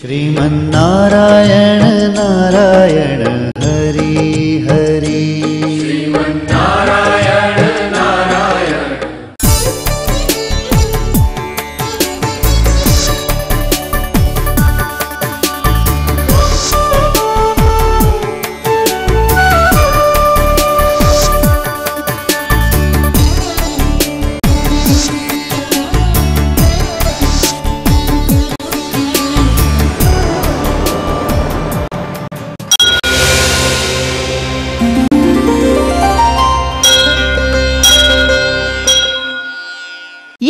श्रीमन्नारायण नारायण हरि हरि श्रीमन्नारायण नारायण।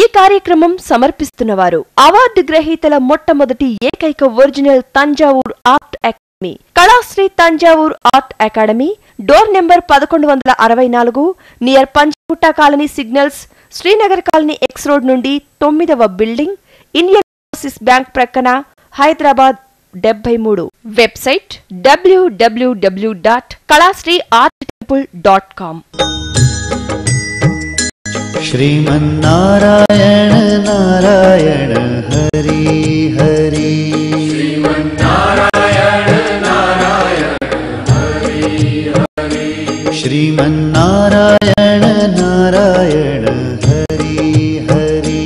ఈ కార్యక్రమం సమర్పిస్తున్నవారు అవార్డు గ్రహీతల మొట్టమొదటి ఏకైక original Thanjavur art academy, Kalasri Thanjavur art academy, door number 1164, near Panjagutta colony signals, Srinagar colony X road నుండి 9వ బిల్డింగ్, ఇండియన్ ఓవర్సీస్ బ్యాంక్ ప్రక్కన, హైదరాబాద్ 73. Website www.kalasriarttemple.com। श्रीमन्नारायण नारायण हरि हरि श्रीमन्नारायण नारायण हरि हरि श्रीमन्नारायण नारायण हरि हरि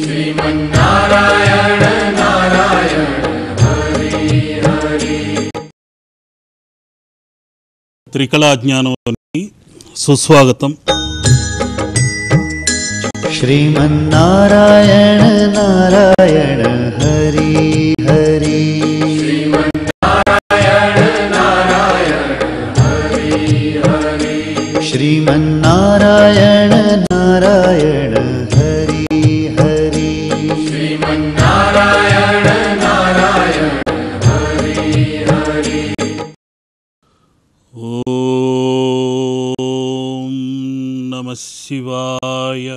श्रीमन्नारायण नारायण हरि हरि। త్రికళా జ్ఞానంలోని సుస్వాగతం। श्रीमन्नारायण नारायण हरि हरि श्रीमन्नारायण नारायण हरि हरि श्रीमन्नारायण नारायण हरि हरि श्रीमन्नारायण नारायण हरि हरि। ఓం నమః శివాయ।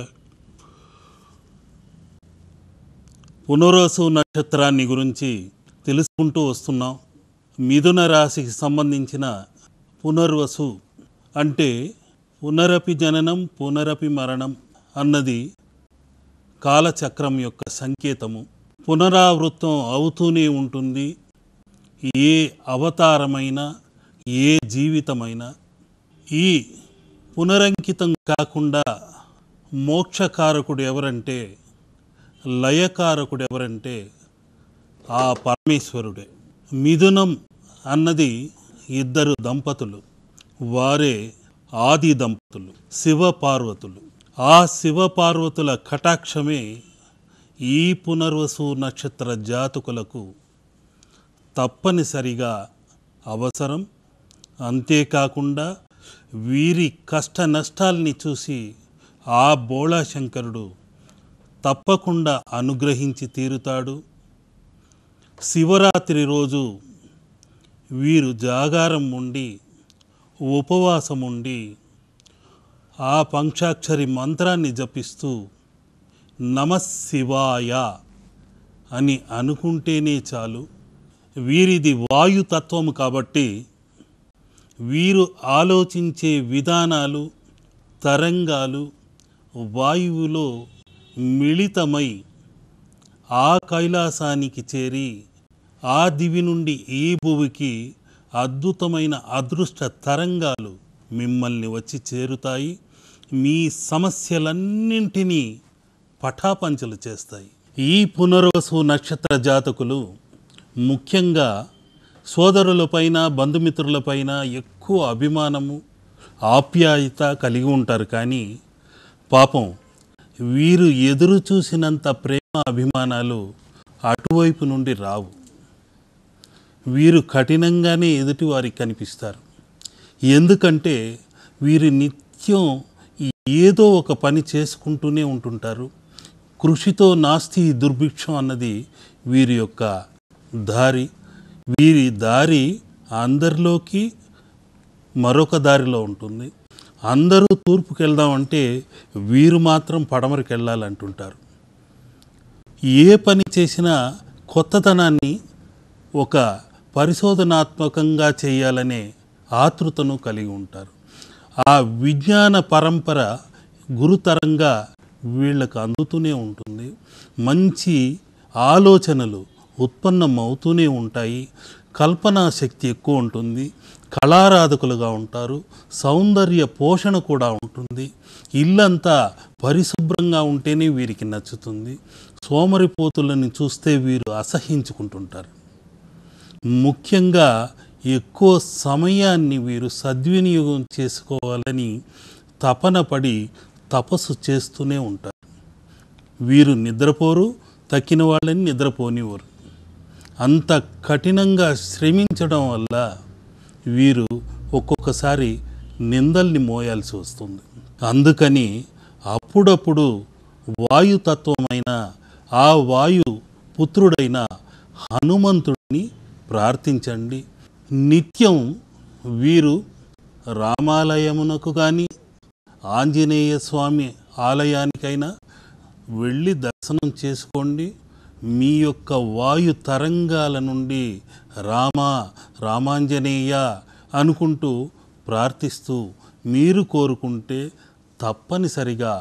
పునర్వసు నక్షత్రాన్ని గురించి తెలుసుకుంటూ వస్తున్నాం। మిథున రాశికి సంబంధించిన పునర్వసు అంటే పునరపి జననం పునరపి మరణం అన్నది కాలచక్రం యొక్క సంకేతము। పునరావృతం అవుతూనే ఉంటుంది। ఏ అవతారమైనా ఏ జీవితమైనా ఈ పునరంకితం కాకుండా మోక్షకారకుడు ఎవరంటే, లయకారకుడు ఎవరంటే ఆ పరమేశ్వరుడే। మిథునం అన్నది ఇద్దరు దంపతులు, వారే ఆది దంపతులు శివపార్వతులు। ఆ శివపార్వతుల కటాక్షమే ఈ పునర్వసు నక్షత్ర జాతకులకు తప్పనిసరిగా అవసరం। అంతేకాకుండా వీరి కష్ట నష్టాల్ని చూసి ఆ బోళాశంకరుడు తప్పకుండా అనుగ్రహించి తీరుతాడు। శివరాత్రి రోజు వీరు జాగారం ఉండి ఉపవాసం ఉండి ఆ పంచాక్షరి మంత్రాన్ని జపిస్తూ నమః శివాయ అని అనుకుంటేనే చాలు। వీరిది వాయుతత్వము కాబట్టి వీరు ఆలోచించే విధానాలు తరంగాలు వాయువులో మిళితమై ఆ కైలాసానికి చేరి ఆ దివి నుండి ఈ భూమికి అద్భుతమైన అదృష్ట తరంగాలు మిమ్మల్ని వచ్చి చేరుతాయి। మీ సమస్యలన్నింటినీ పటాపంచలు చేస్తాయి। ఈ పునర్వసు నక్షత్ర జాతకులు ముఖ్యంగా సోదరులపైన బంధుమిత్రులపైన ఎక్కువ అభిమానము ఆప్యాయత కలిగి ఉంటారు। కానీ పాపం వీరు ఎదురు చూసినంత ప్రేమ అభిమానాలు అటువైపు నుండి రావు। వీరు కఠినంగానే ఎదుటివారికి కనిపిస్తారు। ఎందుకంటే వీరు నిత్యం ఏదో ఒక పని చేసుకుంటూనే ఉంటుంటారు। కృషితో నాస్తి దుర్భిక్షం అన్నది వీరి యొక్క దారి। వీరి దారి అందరిలోకి మరొక దారిలో ఉంటుంది। అందరూ తూర్పుకి వెళ్దామంటే వీరు మాత్రం పడమరికి వెళ్ళాలంటుంటారు। ఏ పని చేసినా కొత్తతనాన్ని ఒక పరిశోధనాత్మకంగా చేయాలనే ఆతృతను కలిగి ఉంటారు। ఆ విజ్ఞాన పరంపర గురుతరంగా వీళ్ళకు అందుతూనే ఉంటుంది। మంచి ఆలోచనలు ఉత్పన్నమవుతూనే ఉంటాయి. కల్పనా శక్తి ఎక్కువ ఉంటుంది. కళారాధకులుగా ఉంటారు. సౌందర్య పోషణ కూడా ఉంటుంది. ఇల్లంతా పరిశుభ్రంగా ఉంటేనే వీరికి నచ్చుతుంది. సోమరిపోతులని చూస్తే వీరు అసహించుకుంటుంటారు. ముఖ్యంగా ఎక్కువ సమయాన్ని వీరు సద్వినియోగం చేసుకోవాలని తపన పడి తపస్సు చేస్తూనే ఉంటారు. వీరు నిద్రపోరు, తక్కిన వాళ్ళని నిద్రపోనివ్వరు. అంత కఠినంగా శ్రమించడం వల్ల వీరు ఒక్కొక్కసారి నిందల్ని మోయాల్సి వస్తుంది. అందుకని అప్పుడప్పుడు వాయుతత్వమైన ఆ వాయు పుత్రుడైన హనుమంతుడిని ప్రార్థించండి. నిత్యం వీరు రామాలయమునకు కానీ ఆంజనేయ స్వామి ఆలయానికైనా వెళ్ళి దర్శనం చేసుకోండి. మీ యొక్క వాయు తరంగాల నుండి రామాంజనేయ అనుకుంటూ ప్రార్థిస్తూ మీరు కోరుకుంటే తప్పనిసరిగా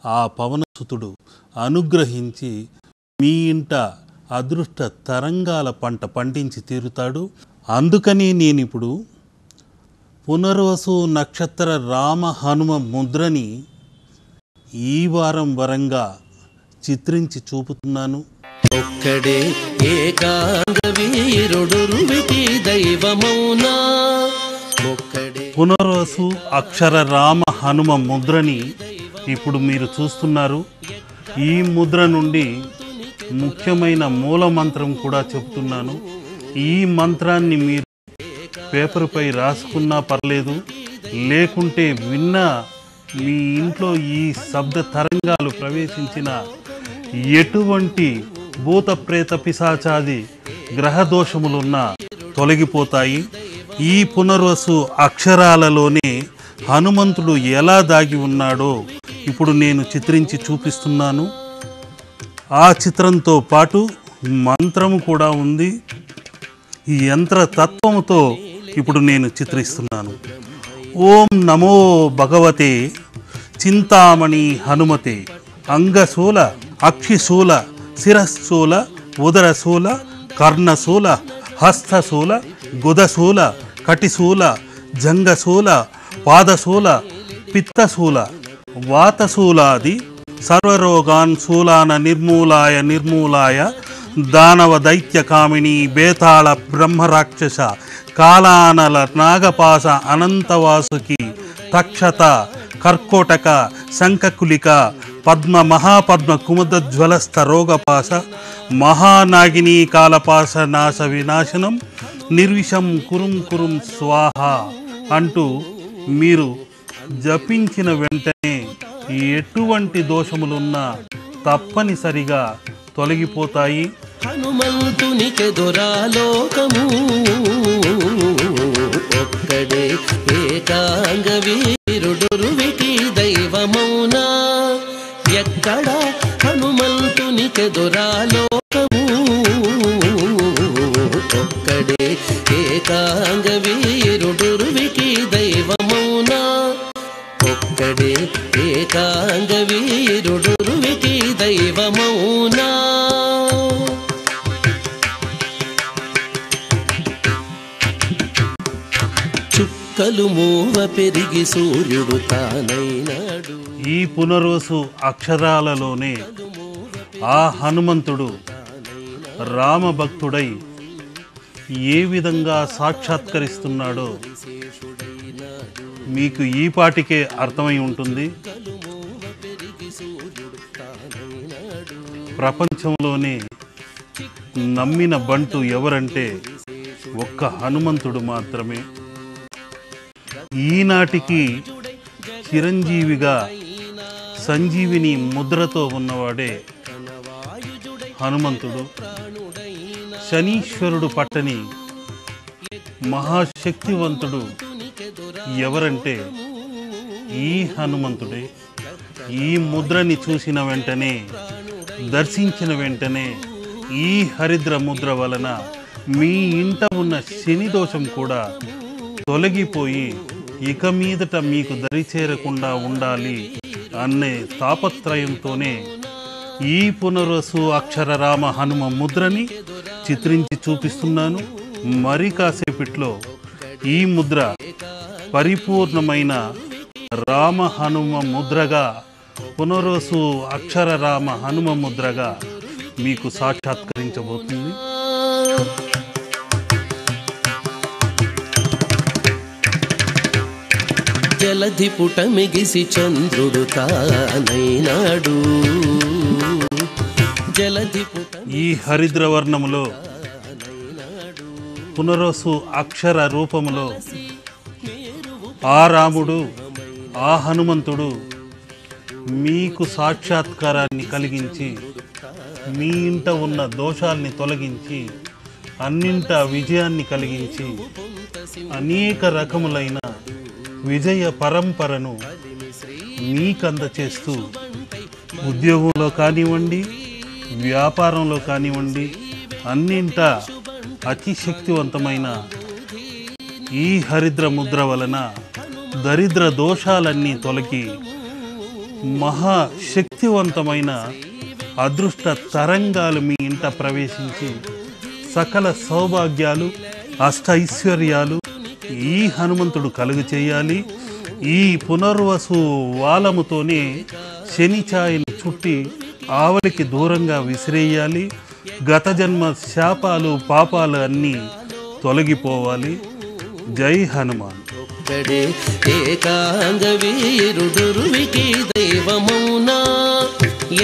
ఆ పవనసుతుడు అనుగ్రహించి మీ ఇంట అదృష్ట తరంగాల పంట పండించి తీరుతాడు. అందుకని నేనిప్పుడు పునర్వసు నక్షత్ర రామ హనుమ ముద్రని ఈ వారం వరంగా చిత్రించి చూపుతున్నాను. ఒక్కడే ఏకాంగ వీరుడురువికి దైవమౌనా. ఒక్కడే పునర్వసు అక్షర రామ హనుమ ముద్రని ఇప్పుడు మీరు చూస్తున్నారు. ఈ ముద్ర నుండి ముఖ్యమైన మూల మంత్రం కూడా చెప్తున్నాను. ఈ మంత్రాన్ని మీరు పేపర్పై రాసుకున్నా పర్లేదు, లేకుంటే విన్నా మీ ఇంట్లో ఈ శబ్ద తరంగాలు ప్రవేశించిన ఎటువంటి భూత ప్రేత పిశాచాది గ్రహదోషములున్నా తొలగిపోతాయి. ఈ పునర్వసు అక్షరాలలోనే హనుమంతుడు ఎలా దాగి ఉన్నాడో ఇప్పుడు నేను చిత్రించి చూపిస్తున్నాను. ఆ చిత్రంతో పాటు మంత్రము కూడా ఉంది. ఈ యంత్ర తత్వముతో ఇప్పుడు నేను చిత్రిస్తున్నాను. ఓం నమో భగవతే చింతామణి హనుమతే అంగశూల అక్షిశూల శిరశూల ఉదరశూల కర్ణశూల హస్తశూల గుదశూల కటిశూల జంగశూల పాదశూల పిత్తశూల వాతశూలాది సర్వరోగాన్ శూలాన నిర్మూలాయ దానవ దైత్యకామిని బేతాళ బ్రహ్మరాక్షస కాలానల నాగపాస అనంతవాసుకి తక్షత కర్కోటక శంఖకులిక పద్మ మహాపద్మ కుముదజ్వలస్థ రోగపాస మహానాగిని కాలపాస నాశ వినాశనం నిర్విషం కురుం స్వాహ అంటూ మీరు జపించిన వెంటనే ఎటువంటి దోషములున్నా తప్పనిసరిగా తొలగిపోతాయి. హనుమంతునికెదురాలోకము ఒక్కడే ఏకాంగ వీరుడురువికి దైవమౌనా. ఎక్కడ హనుమంతునికెదురాలోకము ఒక్కడే ఏకాంగ వీరుడురువికి దైవమౌనా. ఒక్కడే ఏకాంగ వీరుడురువికి దైవమౌనా. చుక్కలు మూవ పెరిగి సూర్యుడు తానైనాడు. ఈ పునర్వసు అక్షరాలలోనే ఆ హనుమంతుడు రామభక్తుడై ఏ విధంగా సాక్షాత్కరిస్తున్నాడో మీకు ఈ పాటికే అర్థమై ఉంటుంది. ప్రపంచంలోనే నమ్మిన బంటు ఎవరంటే ఒక్క హనుమంతుడు మాత్రమే. ఈనాటికి చిరంజీవిగా సంజీవిని ముద్రతో ఉన్నవాడే హనుమంతుడు. శనీశ్వరుడు పట్టని మహాశక్తివంతుడు ఎవరంటే ఈ హనుమంతుడే. ఈ ముద్రని చూసిన వెంటనే, దర్శించిన వెంటనే ఈ హరిద్ర ముద్ర వలన మీ ఇంట ఉన్న శని దోషం కూడా తొలగిపోయి ఇక మీదట మీకు దరిచేరకుండా ఉండాలి అనే తాపత్రయంతోనే ఈ పునర్వసు అక్షర రామ హనుమ ముద్రని చిత్రించి చూపిస్తున్నాను. మరి కాసేపట్లో ఈ ముద్ర పరిపూర్ణమైన రామ హనుమ ముద్రగా, పునర్వసు అక్షర రామ హనుమ ముద్రగా మీకు సాక్షాత్కరించబోతుంది. జలధి పుటమిగిసి చంద్రుడు తానైనాడు. జలధి ఈ హరిద్రవర్ణములో పునర్వసు అక్షర రూపములో ఆ రాముడు, ఆ హనుమంతుడు మీకు సాక్షాత్కారాన్ని కలిగించి, మీ ఇంట ఉన్న దోషాల్ని తొలగించి, అన్నింట విజయాన్ని కలిగించి, అనేక రకములైన విజయ పరంపరను మీకందచేస్తూ ఉద్యోగంలో కానివ్వండి, వ్యాపారంలో కానివ్వండి, అన్నింట అతి శక్తివంతమైన ఈ హరిద్ర ముద్ర వలన దరిద్ర దోషాలన్నీ తొలగి మహాశక్తివంతమైన అదృష్ట తరంగాలు మీ ఇంట ప్రవేశించి సకల సౌభాగ్యాలు, అష్టైశ్వర్యాలు ఈ హనుమంతుడు కలుగు చేయాలి. ఈ పునర్వసు వాలముతోనే శని ఛాయను చుట్టి ఆవలికి దూరంగా విసిరేయాలి. గత జన్మ శాపాలు, పాపాలు అన్నీ తొలగిపోవాలి. జై హనుమాన్. ఒక్కడే ఏకాంగ వీరుడురువికి దైవమౌనా,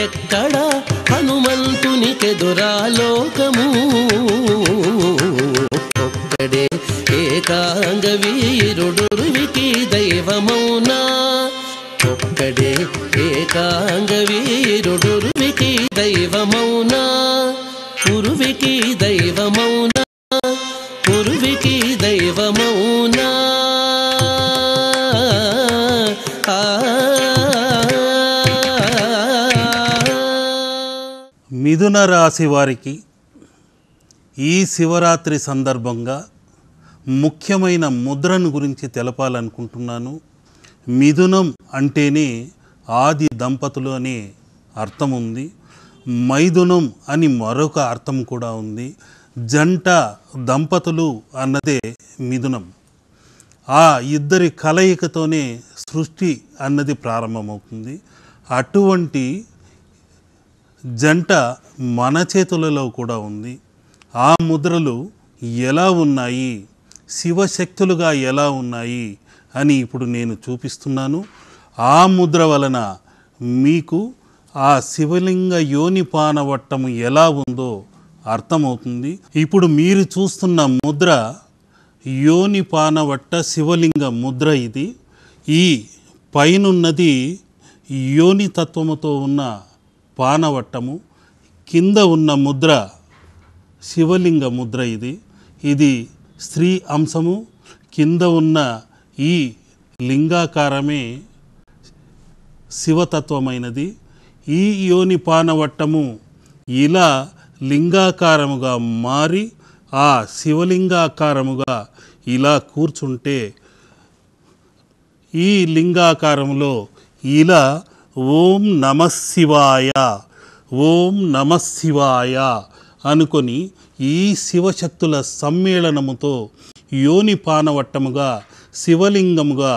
ఎక్కడ హనుమంతునికెదురాలోకము. ఒక్కడే ఏకాంగ వీరుడురువికి దైవమౌనా, ఒక్కడే ఏకాంగ వీరుడురువికి దైవమౌనా, ఉరువికి దైవమౌనా, ఉరువికి దైవమౌనా. మిథున రాశి వారికి ఈ శివరాత్రి సందర్భంగా ముఖ్యమైన ముద్రను గురించి తెలపాలనుకుంటున్నాను. మిథునం అంటేనే ఆది దంపతులు అనే అర్థం ఉంది. మైథునం అని మరొక అర్థం కూడా ఉంది. జంట దంపతులు అన్నదే మిథునం. ఆ ఇద్దరి కలయికతోనే సృష్టి అన్నది ప్రారంభమవుతుంది. అటువంటి జంట మన చేతులలో కూడా ఉంది. ఆ ముద్రలు ఎలా ఉన్నాయి, శివశక్తులుగా ఎలా ఉన్నాయి అని ఇప్పుడు నేను చూపిస్తున్నాను. ఆ ముద్ర వలన మీకు ఆ శివలింగ యోని పానవట్టము ఎలా ఉందో అర్థమవుతుంది. ఇప్పుడు మీరు చూస్తున్న ముద్ర యోని పానవట్ట శివలింగ ముద్ర. ఇది ఈ పైనున్నది యోని తత్వముతో ఉన్న పానవట్టము, కింద ఉన్న ముద్ర శివలింగ ముద్ర. ఇది స్త్రీ అంశము. కింద ఉన్న ఈ లింగాకారమే శివతత్వమైనది. ఈ యోని పానవట్టము ఇలా లింగాకారముగా మారి ఆ శివలింగాకారముగా ఇలా కూర్చుంటే ఈ లింగాకారములో ఇలా ఓం నమః శివాయ, ఓం నమః శివాయ అనుకొని ఈ శివశక్తుల సమ్మేళనముతో యోని పానవట్టముగా శివలింగముగా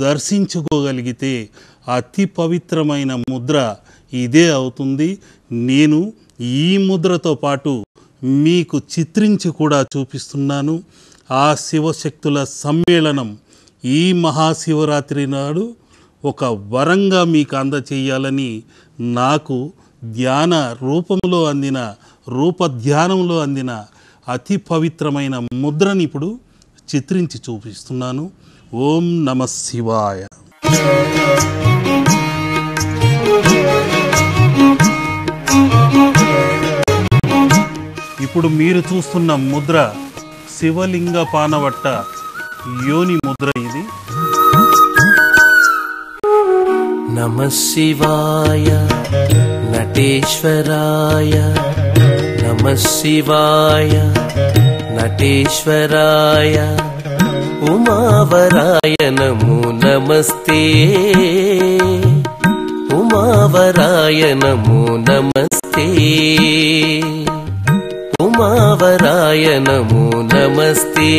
దర్శించుకోగలిగితే అతి పవిత్రమైన ముద్ర ఇదే అవుతుంది. నేను ఈ ముద్రతో పాటు మీకు చిత్రించి కూడా చూపిస్తున్నాను. ఆ శివశక్తుల సమ్మేళనం ఈ మహాశివరాత్రి నాడు ఒక వరంగా మీకు అందచేయాలని నాకు ధ్యాన రూపంలో అందిన, రూపధ్యానంలో అందిన అతి పవిత్రమైన ముద్రని ఇప్పుడు చిత్రించి చూపిస్తున్నాను. ఓం నమః శివాయ. ఇప్పుడు మీరు చూస్తున్న ముద్ర శివలింగ పానవట్ట యోని ముద్ర. ఇది నమః శివాయ నటేశ్వరాయ, నమః శివాయ నటేశ్వరాయ, ఉమావరాయ నమో నమస్తే, ఉమ ఉమావరాయ నమో నమస్తే ఉమావరాయ నమో నమస్తే.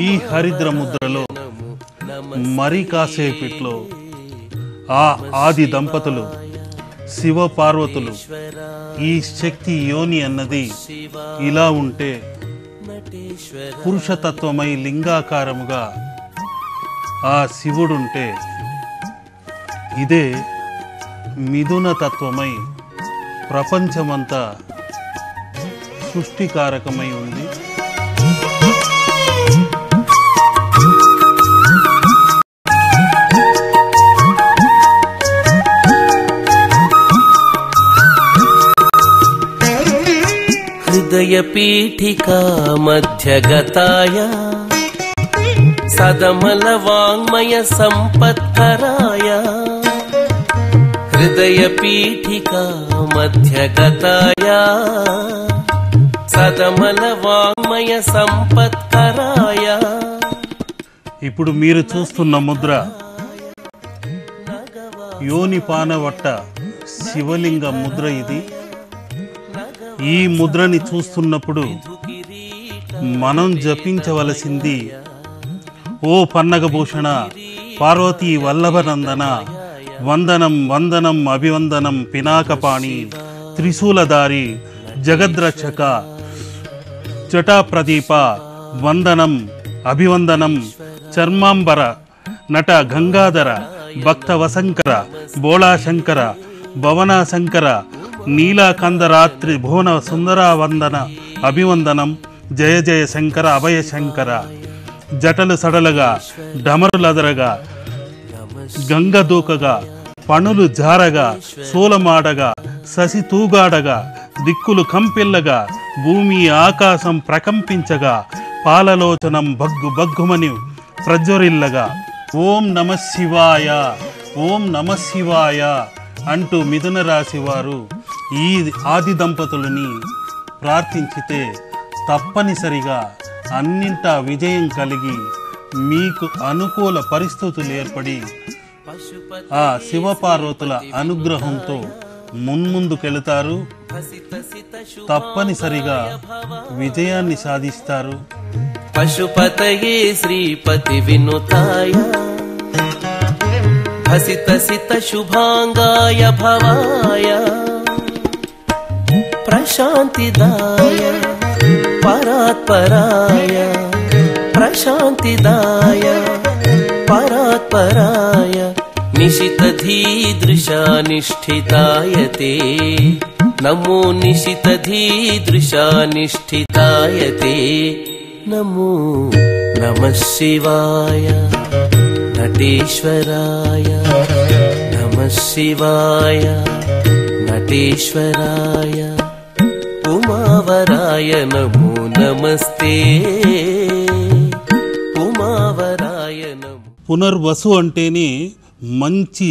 ఈ హరిద్ర ముద్రలో మరి కాసేపట్లో ఆ ఆది దంపతులు శివ పార్వతులు ఈ శక్తి యోని అన్నది ఇలా ఉంటే పురుషతత్వమై లింగాకారముగా ఆ శివుడుంటే ఇదే మిథున తత్వమై ప్రపంచమంతా సృష్టికారకమై ఉంది. హృదయ పీఠికా మధ్యగతాయ సదమల వాంగ్మయ సంపత్కరాయ హృదయ పీఠికా మధ్యగతాయ సదమల వాంగ్మయ సంపత్కరాయ. ఇప్పుడు మీరు చూస్తున్న ముద్ర యోని పానవట్ట శివలింగ ముద్ర. ఇది ఈ ముద్రని చూస్తున్నప్పుడు మనం జపించవలసింది ఓ పన్నగభూషణ పార్వతీ వల్లభనందన వందనం వందనం అభివందనం పినాకపాణి త్రిశూలధారి జగద్రక్షక జటాప్రదీప వందనం అభివందనం చర్మాంబర నట గంగాధర భక్తవశంకర బోళాశంకర భవనాశంకర నీలాకందరాత్రి భువన సుందర వందన అభివందనం జయ జయ శంకర అభయ శంకర. జటలు సడలగా డమరులదరగా గంగ దూకగా పణులు జారగా శూలమాడగా శశి తూగాడగా దిక్కులు కంపిల్లగా భూమి ఆకాశం ప్రకంపించగా పాలలోచనం బగ్గు బగ్గుమని ప్రజ్వరిల్లగా ఓం నమ శివాయ ఓం నమ శివాయ అంటూ మిథున రాశి వారు ఈ ఆది దంపతులని ప్రార్థించితే తప్పనిసరిగా అన్నింటా విజయం కలిగి మీకు అనుకూల పరిస్థితులు ఏర్పడి ఆ శివపార్వతుల అనుగ్రహంతో మున్ముందుకెళతారు. తప్పనిసరిగా విజయాన్ని సాధిస్తారు. పశుపతయే శ్రీపతి వినుతాయ హసిత సిత శుభాంగాయ భవాయ ప్రశాంతిదాయ పరాత్పరాయ ప్రశాంతిదాయ పరాత్పరాయ నిశితధీదృశానిష్ఠితాయ తే నమో నిశితధీదృశానిష్ఠితాయ తే నమో నమః శివాయ నటేశ్వరాయ నమః శివాయ నటేశ్వరాయ ఉమావరాయ నమో నమస్తే ఉమావరాయ నమో. పునర్వసు అంటేనే మంచి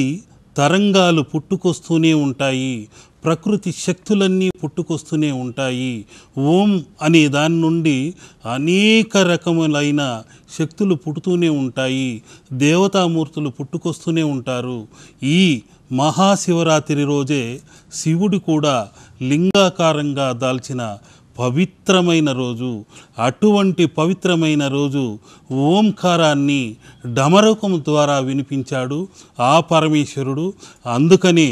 తరంగాలు పుట్టుకొస్తూనే ఉంటాయి, ప్రకృతి శక్తులన్నీ పుట్టుకొస్తూనే ఉంటాయి. ఓం అనే దాని నుండి అనేక రకములైన శక్తులు పుట్టుతూనే ఉంటాయి, దేవతామూర్తులు పుట్టుకొస్తూనే ఉంటారు. ఈ మహాశివరాత్రి రోజే శివుడు కూడా లింగాకారంగా దాల్చిన పవిత్రమైన రోజు. అటువంటి పవిత్రమైన రోజు ఓంకారాన్ని డమరుకం ద్వారా వినిపించాడు ఆ పరమేశ్వరుడు. అందుకని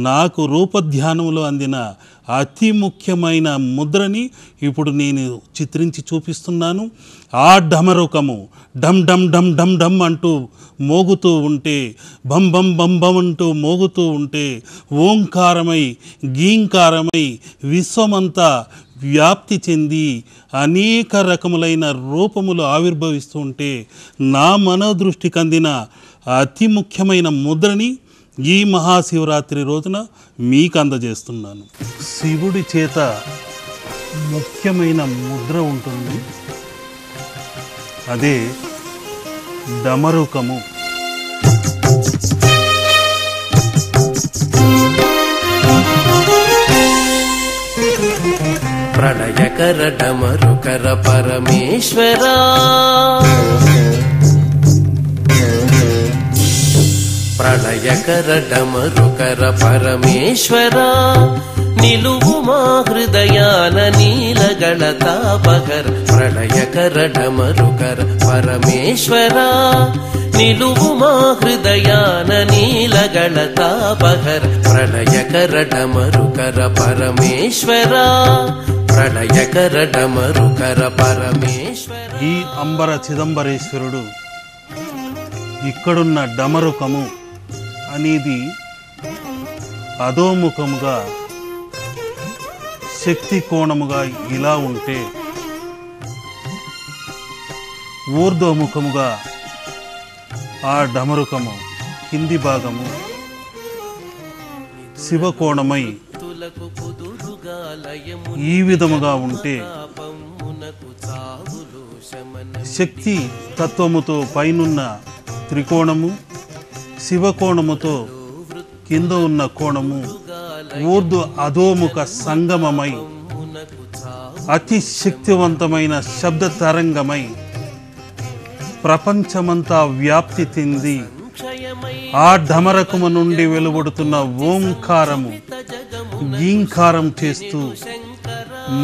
నాకు రూపధ్యానంలో అందిన అతి ముఖ్యమైన ముద్రని ఇప్పుడు నేను చిత్రించి చూపిస్తున్నాను. ఆ డమరుకము డమ్ డమ్ డమ్ డమ్ డమ్ అంటూ మోగుతూ ఉంటే, బం బం బం బం అంటూ మోగుతూ ఉంటే, ఓంకారమై గీంకారమై విశ్వమంతా వ్యాప్తి చెంది అనేక రకములైన రూపములు ఆవిర్భవిస్తూ ఉంటే, నా మనోదృష్టికి అందిన అతి ముఖ్యమైన ముద్రని ఈ మహాశివరాత్రి రోజున మీకు అందజేస్తున్నాను. శివుడి చేత ముఖ్యమైన ముద్ర ఉంటుంది, అదే డమరుకము. ప్రళయకర డమరుకర పరమేశ్వరా ప్రళయకర డమరుకర పరమేశ్వర నిలువు మా హృదయాన నీలగళ తాపకర ప్రళయకర డమరుకర పరమేశ్వర నిలువు మా హృదయాన నీలగళ తాపకర ప్రళయకర డమరుకర పరమేశ్వర ప్రళయకర డమరుకర పరమేశ్వర. ఈ అంబర చిదంబరేశ్వరుడు ఇక్కడున్న డమరుకము అనేది అధోముఖముగా శక్తి కోణముగా ఇలా ఉంటే ఊర్ధ్వముఖముగా ఆ డమరుకము కింది భాగము శివకోణమై ఈ విధముగా ఉంటే శక్తి తత్వముతో పైనున్న త్రికోణము శివకోణముతో కింద ఉన్న కోణము ఊర్ధ్వ అధోముఖ సంగమమై అతి శక్తివంతమైన శబ్ద తరంగమై ప్రపంచమంతా వ్యాప్తి చెంది ఆ ఢమరకము నుండి వెలువడుతున్న ఓంకారము గీంకారం చేస్తూ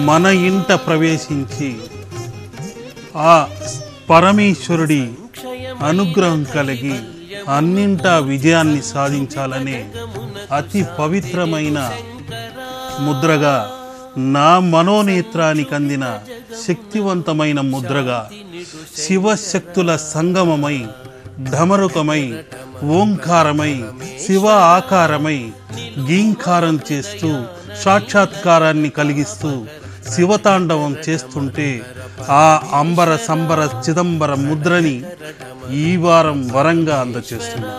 మన ఇంట ప్రవేశించి ఆ పరమేశ్వరుడి అనుగ్రహం కలిగి అన్నింటా విజయాన్ని సాధించాలనే అతి పవిత్రమైన ముద్రగా నా మనోనేత్రానికి అందిన శక్తివంతమైన ముద్రగా శివశక్తుల సంగమమై ఢమరుకమై ఓంకారమై శివ ఆకారమై గీంకారం చేస్తూ సాక్షాత్కారాన్ని కలిగిస్తూ శివతాండవం చేస్తుంటే ఆ అంబర సంబర చిదంబర ముద్రని ఈ వారం వరంగా అందచేస్తున్నాను.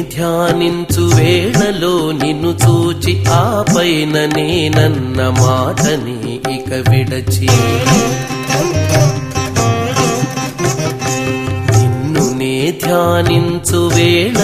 ధ్యానించు వేళలో నిన్ను చూచి ఆ పైన నేనన్న మాటని ఇక విడచి నిన్ను నే ధ్యానించు వేళ